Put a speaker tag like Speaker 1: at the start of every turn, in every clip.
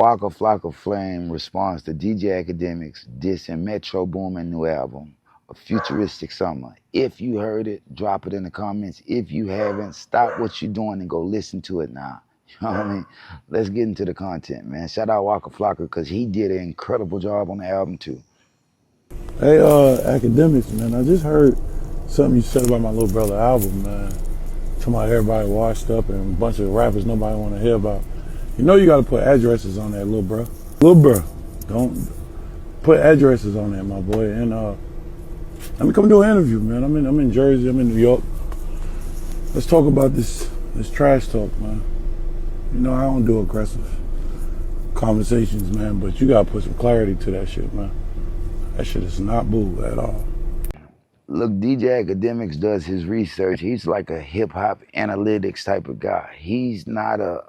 Speaker 1: Waka Flocka Flame responds to DJ Akademiks dissing Metro Boomin new album, A Futuristic Summer. If you heard it, drop it in the comments. If you haven't, stop what you're doing and go listen to it now. You know what I mean? Let's get into the content, man. Shout out Waka Flocka because he did an incredible job on the album too.
Speaker 2: Hey, Akademiks, man, I just heard something you said about my little brother album, man. Talking about everybody washed up and a bunch of rappers nobody want to hear about. You know you got to put addresses on that, little bro. Little bro, don't put addresses on that, my boy. And let me come do an interview, man. I'm in Jersey. I'm in New York. Let's talk about this trash talk, man. You know I don't do aggressive conversations, man, but you got to put some clarity to that shit, man. That shit is not boo at all.
Speaker 1: Look, DJ Akademiks does his research. He's like a hip hop analytics type of guy. He's not a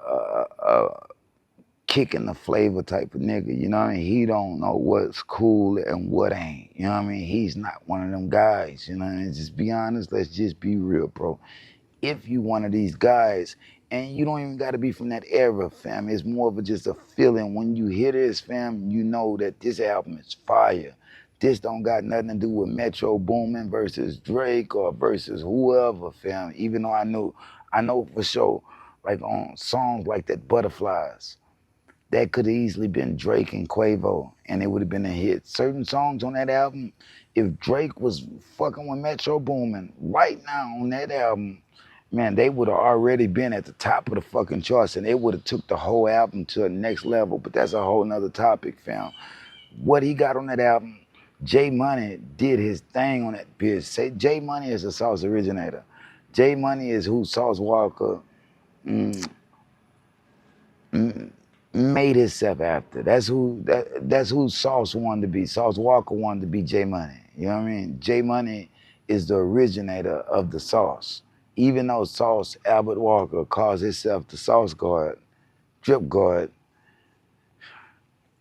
Speaker 1: kicking the flavor type of nigga. You know what I mean? He don't know what's cool and what ain't. You know what I mean? He's not one of them guys. You know what I mean? Just be honest. Let's just be real, bro. If you one of these guys, and you don't even got to be from that era, fam. It's more of just a feeling. When you hear this, fam, you know that this album is fire. This don't got nothing to do with Metro Boomin versus Drake or versus whoever, fam. Even though I know for sure, like on songs like that, Butterflies, that could have easily been Drake and Quavo, and it would have been a hit. Certain songs on that album, if Drake was fucking with Metro Boomin right now on that album, man, they would have already been at the top of the fucking charts, and it would have took the whole album to the next level. But that's a whole nother topic, fam. What he got on that album, J Money did his thing on that bitch. Say J Money is a Sauce originator. J Money is who Sauce Walka made himself after. That's who Sauce wanted to be. Sauce Walka wanted to be J Money. You know what I mean? J Money is the originator of the sauce. Even though Sauce Albert Walker calls himself the Sauce God, Drip God,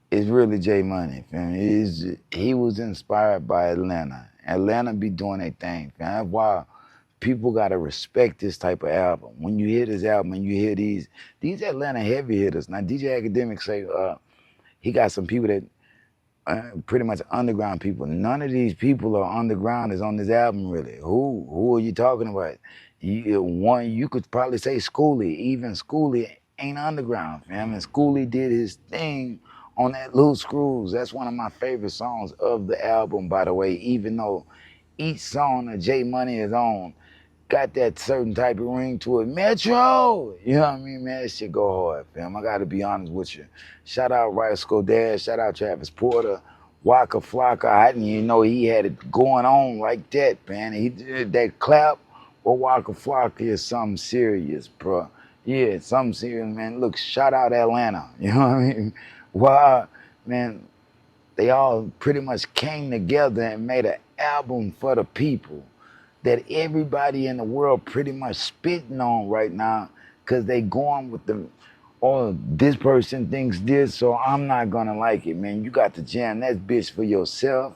Speaker 1: it's really J Money, fam. He was inspired by Atlanta. Atlanta be doing their thing, fam. That's why people gotta respect this type of album. When you hear this album and you hear these Atlanta heavy hitters. Now DJ Akademiks say he got some people that pretty much underground people. None of these people are underground is on this album really. Who are you talking about? You could probably say Schoolie. Even Schoolie ain't underground, fam. And Schoolie did his thing on that Loose Screws. That's one of my favorite songs of the album, by the way, even though each song that J Money is on got that certain type of ring to it. Metro! You know what I mean, man? That shit go hard, fam. I gotta be honest with you. Shout out Roscoe Dash, shout out Travis Porter, Waka Flocka. I didn't even know he had it going on like that, man. He did that clap with Waka Flocka is something serious, bro. Yeah, something serious, man. Look, shout out Atlanta. You know what I mean? Wow, man, they all pretty much came together and made an album for the people that everybody in the world pretty much spitting on right now because they going with the, oh, this person thinks this, so I'm not gonna like it, man. You got to jam that bitch for yourself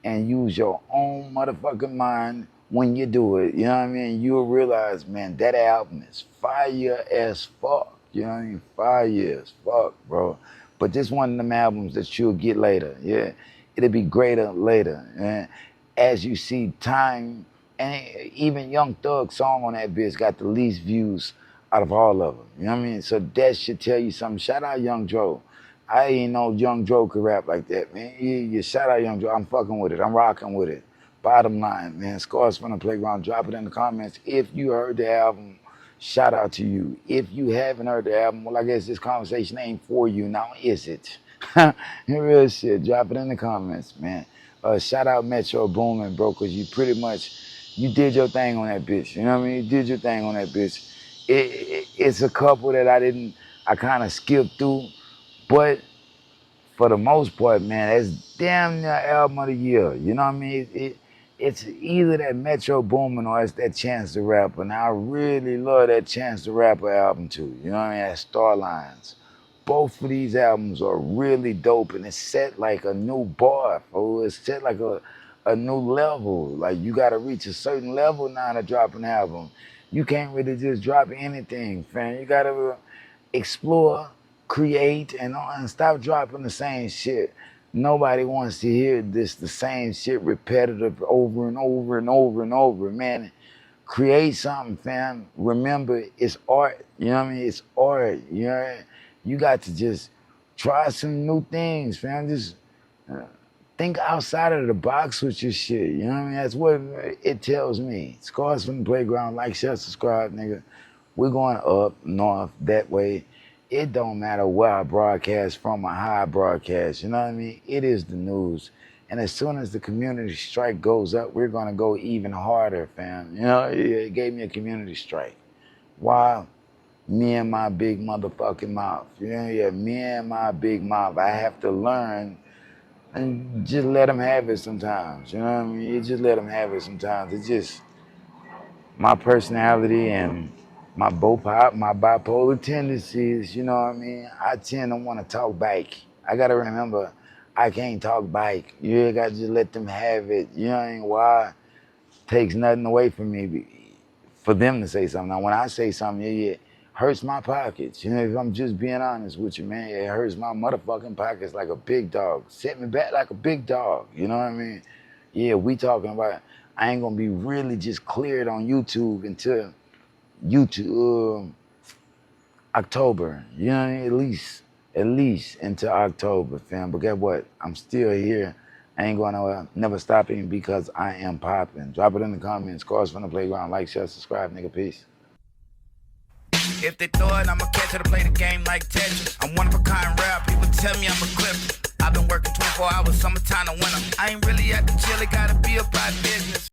Speaker 1: and use your own motherfucking mind when you do it. You know what I mean? You'll realize, man, that album is fire as fuck. You know what I mean? Fire as fuck, bro. But this one of them albums that you'll get later. Yeah, it'll be greater later. And as you see time, and even Young Thug's song on that bitch got the least views out of all of them. You know what I mean? So that should tell you something. Shout out Young Dro. I ain't know Young Dro could rap like that, man. Yeah, shout out Young Dro. I'm fucking with it. I'm rocking with it. Bottom line, man. Scores from the Playground. Drop it in the comments. If you heard the album, shout out to you. If you haven't heard the album, well, I guess this conversation ain't for you now, is it? Real shit. Drop it in the comments, man. Shout out Metro Boomin, bro, because you pretty much, you did your thing on that bitch. You know what I mean? You did your thing on that bitch. It's a couple that I kind of skipped through, but for the most part, man, that's damn near album of the year. You know what I mean? It's either that Metro Boomin or it's that Chance the Rapper. Now, I really love that Chance the Rapper album too. You know what I mean? That Starlines. Both of these albums are really dope, and it's set like a new bar, fool. It's set like a new level. Like, you got to reach a certain level now to drop an album. You can't really just drop anything, fam. You got to explore create and stop dropping the same shit. Nobody wants to hear the same shit repetitive over and over and over and over, man. Create something, fam. Remember, it's art. You know what I mean? It's art. You know, you got to just try some new things, fam. Just think outside of the box with your shit. You know what I mean? That's what it tells me. Scars from the playground. Like, share, subscribe, nigga. We're going up north that way. It don't matter where I broadcast from or how I broadcast. You know what I mean? It is the news. And as soon as the community strike goes up, we're gonna go even harder, fam. You know, it gave me a community strike. Why? Me and my big motherfucking mouth. Yeah, me and my big mouth. I have to learn and just let them have it sometimes. You know what I mean? You just let them have it sometimes. It's just my personality and my bipolar tendencies. You know what I mean? I tend to want to talk back. I gotta remember, I can't talk back. You gotta just let them have it. You know what I mean? Why? Takes nothing away from me for them to say something. Now, when I say something, it hurts my pockets. You know, if I'm just being honest with you, man, it hurts my motherfucking pockets like a big dog. Set me back like a big dog. You know what I mean? Yeah, we talking about, I ain't gonna be really just cleared on YouTube until October. You know what I mean? At least until October, fam. But guess what? I'm still here. I ain't going nowhere. Never stopping because I am popping. Drop it in the comments. Scars from the playground. Like, share, subscribe, nigga. Peace.
Speaker 3: If they throw it, I'ma catch it to play the game like Tetris. I'm one of a kind rap. People tell me I'm a clip. I've been working 24 hours, summertime to winter. I ain't really at the chill. It gotta be about business.